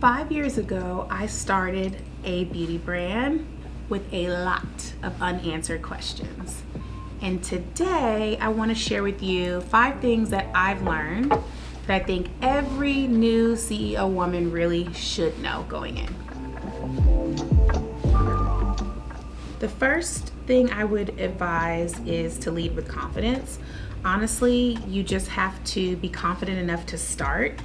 5 years ago, I started a beauty brand with a lot of unanswered questions. And today, I want to share with you 5 things that I've learned that I think every new CEO woman really should know going in. The first thing I would advise is to lead with confidence. Honestly, you just have to be confident enough to start.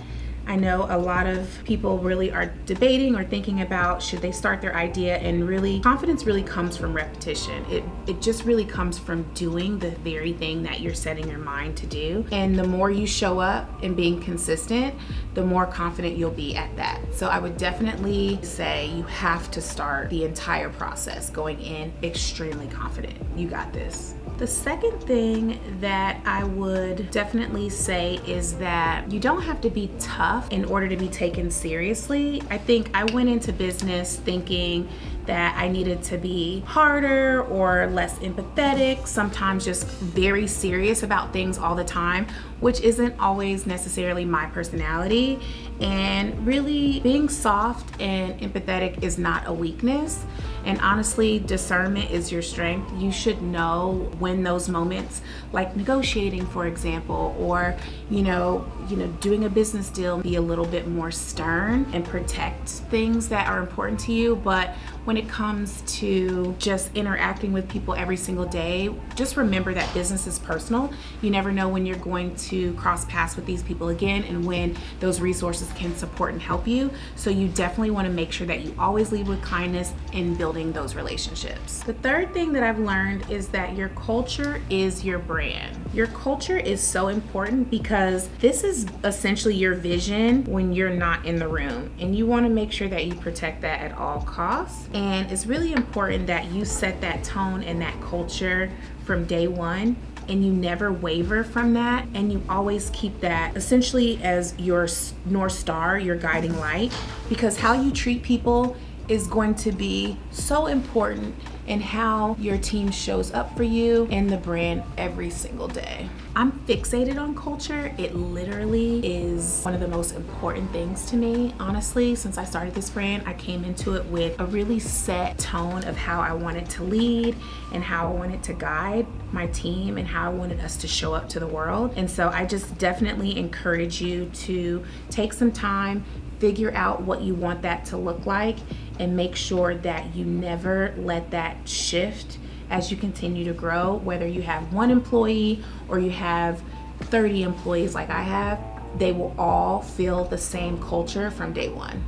I know a lot of people really are debating or thinking about should they start their idea, and really confidence really comes from repetition. It just really comes from doing the very thing that you're setting your mind to do. And the more you show up and being consistent, the more confident you'll be at that. So I would definitely say you have to start the entire process going in extremely confident. You got this. The second thing that I would definitely say is that you don't have to be tough in order to be taken seriously. I think I went into business thinking that I needed to be harder or less empathetic, sometimes just very serious about things all the time, which isn't always necessarily my personality. And really, being soft and empathetic is not a weakness. And honestly, discernment is your strength. You should know when those moments, like negotiating, for example, or doing a business deal, be a little bit more stern and protect things that are important to you. But when it comes to just interacting with people every single day, just remember that business is personal. You never know when you're going to cross paths with these people again and when those resources can support and help you. So you definitely want to make sure that you always lead with kindness in building those relationships. The third thing that I've learned is that your culture is your brand. Your culture is so important because this is essentially your vision when you're not in the room, and you want to make sure that you protect that at all costs. And it's really important that you set that tone and that culture from day one, and you never waver from that, and you always keep that essentially as your North Star, your guiding light, because how you treat people is going to be so important in how your team shows up for you and the brand every single day. I'm fixated on culture. It literally is one of the most important things to me. Honestly, since I started this brand, I came into it with a really set tone of how I wanted to lead and how I wanted to guide my team and how I wanted us to show up to the world. And so I just definitely encourage you to take some time, figure out what you want that to look like, and make sure that you never let that shift as you continue to grow. Whether you have 1 employee or you have 30 employees like I have, they will all feel the same culture from day one.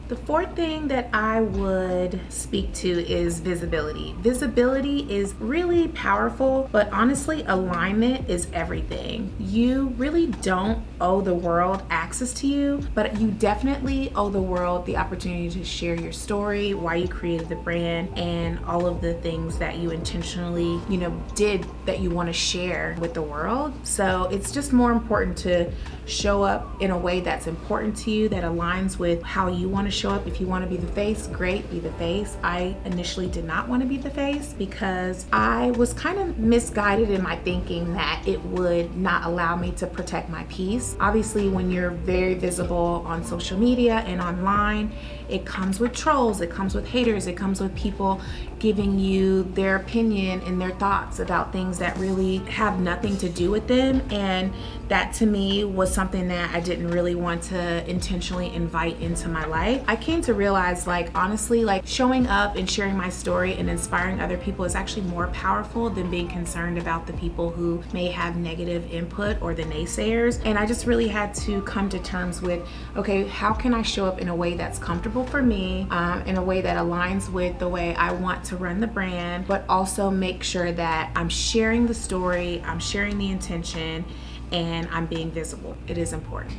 The fourth thing that I would speak to is visibility. Visibility is really powerful, but honestly, alignment is everything. You really don't owe the world access to you, but you definitely owe the world the opportunity to share your story, why you created the brand, and all of the things that you intentionally, did that you want to share with the world. So it's just more important to show up in a way that's important to you, that aligns with how you want to show up. If you want to be the face, great, be the face. I initially did not want to be the face because I was kind of misguided in my thinking that it would not allow me to protect my peace. Obviously, when you're very visible on social media and online, it comes with trolls, it comes with haters, it comes with people giving you their opinion and their thoughts about things that really have nothing to do with them. And that to me was something that I didn't really want to intentionally invite into my life. I came to realize, honestly, showing up and sharing my story and inspiring other people is actually more powerful than being concerned about the people who may have negative input or the naysayers. And I just really had to come to terms with, okay, how can I show up in a way that's comfortable for me, in a way that aligns with the way I want to run the brand, but also make sure that I'm sharing the story, I'm sharing the intention, and I'm being visible. It is important.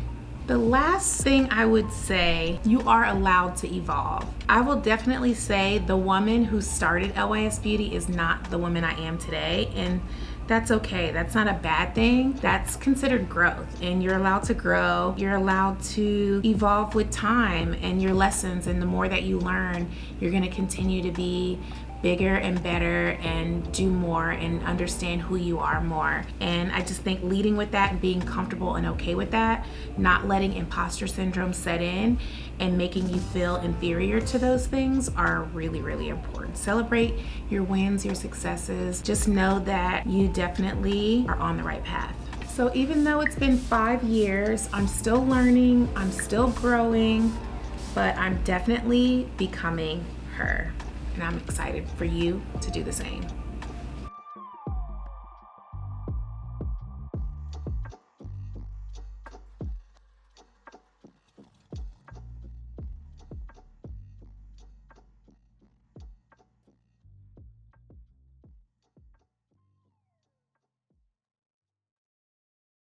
The last thing I would say, you are allowed to evolve. I will definitely say the woman who started LYS Beauty is not the woman I am today, and that's okay. That's not a bad thing. That's considered growth, and you're allowed to grow. You're allowed to evolve with time and your lessons, and the more that you learn, you're gonna continue to be bigger and better and do more and understand who you are more. And I just think leading with that and being comfortable and okay with that, not letting imposter syndrome set in and making you feel inferior to those things are really, really important. Celebrate your wins, your successes. Just know that you definitely are on the right path. So even though it's been 5 years, I'm still learning, I'm still growing, but I'm definitely becoming her. And I'm excited for you to do the same.